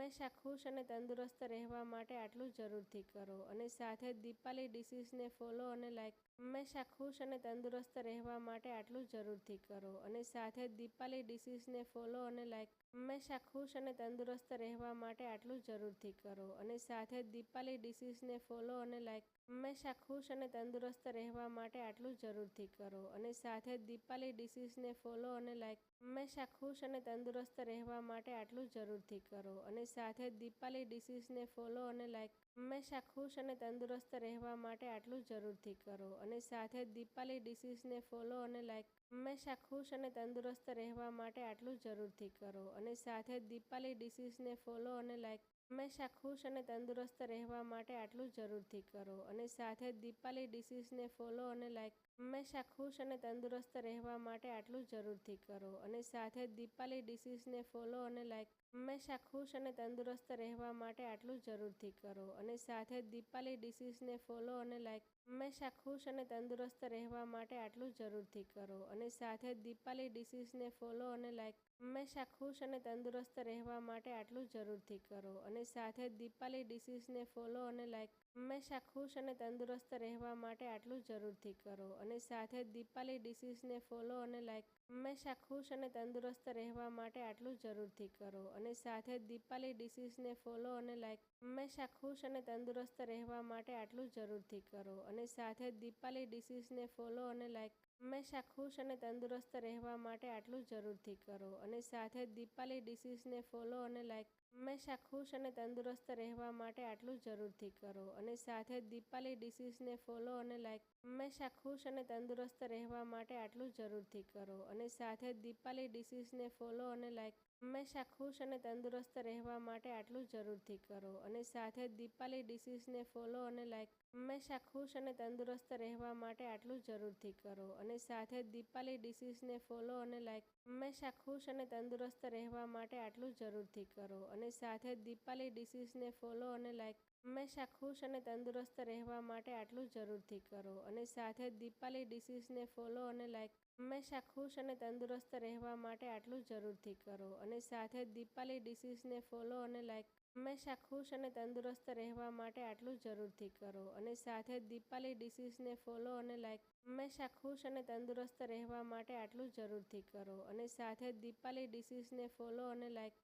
હંમેશા ખુશ અને તંદુરસ્ત રહેવા માટે આટલું જરૂરથી કરો અને સાથે જ દીપાલી ડિશિસને ફોલો અને લાઈક હંમેશા ખુશ અને તંદુરસ્ત રહેવા માટે આટલું જરૂરથી કરો અને સાથે જ દીપાલી ડિશિસને ફોલો અને લાઈક હંમેશા ખુશ અને તંદુરસ્ત રહેવા માટે આટલું જરૂરથી કરો અને સાથે જ દીપાલી ડિશિસને ફોલો અને લાઈક હંમેશા ખુશ અને તંદુરસ્ત રહેવા માટે આટલું જરૂરથી કરો અને સાથે જ દીપાલી ડિશિસને ફોલો અને લાઈક હંમેશા ખુશ અને તંદુરસ્ત રહેવા માટે આટલું જરૂરથી કરો અને સાથે જ દીપાલી ડિશિસને ફોલો અને લાઈક હંમેશા ખુશ અને તંદુરસ્ત રહેવા માટે આટલું જરૂરથી કરો અને સાથે જ દીપાલી ડિશિસને ફોલો અને લાઈક હંમેશા ખુશ અને તંદુરસ્ત રહેવા માટે આટલું જરૂરથી કરો અને સાથે જ દીપાલી ડિશિસને ફોલો અને લાઈક હંમેશા ખુશ અને તંદુરસ્ત રહેવા માટે આટલું જરૂરથી કરો અને સાથે જ દીપાલી ડિશિસને ફોલો અને લાઈક હંમેશા ખુશ અને તંદુરસ્ત રહેવા માટે આટલું જરૂરથી કરો અને સાથે જ દીપાલી ડિશિસને ફોલો અને લાઈક હંમેશા ખુશ અને તંદુરસ્ત રહેવા માટે આટલું જરૂરથી કરો અને સાથે જ દીપાલી ડિશિસને ફોલો અને લાઈક હંમેશા ખુશ અને તંદુરસ્ત રહેવા માટે આટલું જરૂરથી કરો અને સાથે જ દીપાલી ડિશિસને ફોલો અને લાઈક હંમેશા ખુશ અને તંદુરસ્ત રહેવા માટે આટલું જરૂરથી કરો અને સાથે જ દીપાલી ડિશિસને ફોલો અને લાઈક હંમેશા ખુશ અને તંદુરસ્ત રહેવા માટે આટલું જરૂરથી કરો અને સાથે જ દીપાલી ડિશિસને ફોલો અને લાઈક હંમેશા ખુશ અને તંદુરસ્ત રહેવા માટે આટલું જરૂરથી કરો અને સાથે જ દીપાલી ડિશિસને ફોલો અને લાઈક હંમેશા ખુશ અને તંદુરસ્ત રહેવા માટે આટલું જરૂરથી કરો અને સાથે જ દીપાલી ડિશિસને ફોલો અને લાઈક હંમેશા ખુશ અને તંદુરસ્ત રહેવા માટે આટલું જરૂરથી કરો અને સાથે જ દીપાલી ડિશિસને ફોલો અને લાઈક હંમેશા ખુશ અને તંદુરસ્ત રહેવા માટે આટલું જરૂરથી કરો અને સાથે જ દીપાલી ડિશિસને ફોલો અને લાઈક હંમેશા ખુશ અને તંદુરસ્ત રહેવા માટે આટલું જરૂરથી કરો અને સાથે જ દીપાલી ડિશિસને ફોલો અને લાઈક હંમેશા ખુશ અને તંદુરસ્ત રહેવા માટે આટલું જરૂરથી કરો અને સાથે જ દીપાલી ડિશિસને ફોલો અને લાઈક હંમેશા ખુશ અને તંદુરસ્ત રહેવા માટે આટલું જરૂરથી કરો અને સાથે જ દીપાલી ડિશિસને ફોલો અને લાઈક હંમેશા ખુશ અને તંદુરસ્ત રહેવા માટે આટલું જરૂરથી કરો અને સાથે જ દીપાલી ડિશિસને ફોલો અને લાઈક હંમેશા ખુશ અને તંદુરસ્ત રહેવા માટે આટલું જરૂરથી કરો અને સાથે જ દીપાલી ડિશિસને ફોલો અને લાઈક હંમેશા ખુશ અને તંદુરસ્ત રહેવા માટે આટલું જરૂરથી કરો અને સાથે જ દીપાલી ડિશિસને ફોલો અને લાઈક હંમેશા ખુશ અને તંદુરસ્ત રહેવા માટે આટલું જરૂરથી કરો અને સાથે જ દીપાલી ડિશિસને ફોલો અને લાઈક હંમેશા ખુશ અને તંદુરસ્ત રહેવા માટે આટલું જરૂરથી કરો અને સાથે જ દીપાલી ડિશિસને ફોલો અને લાઈક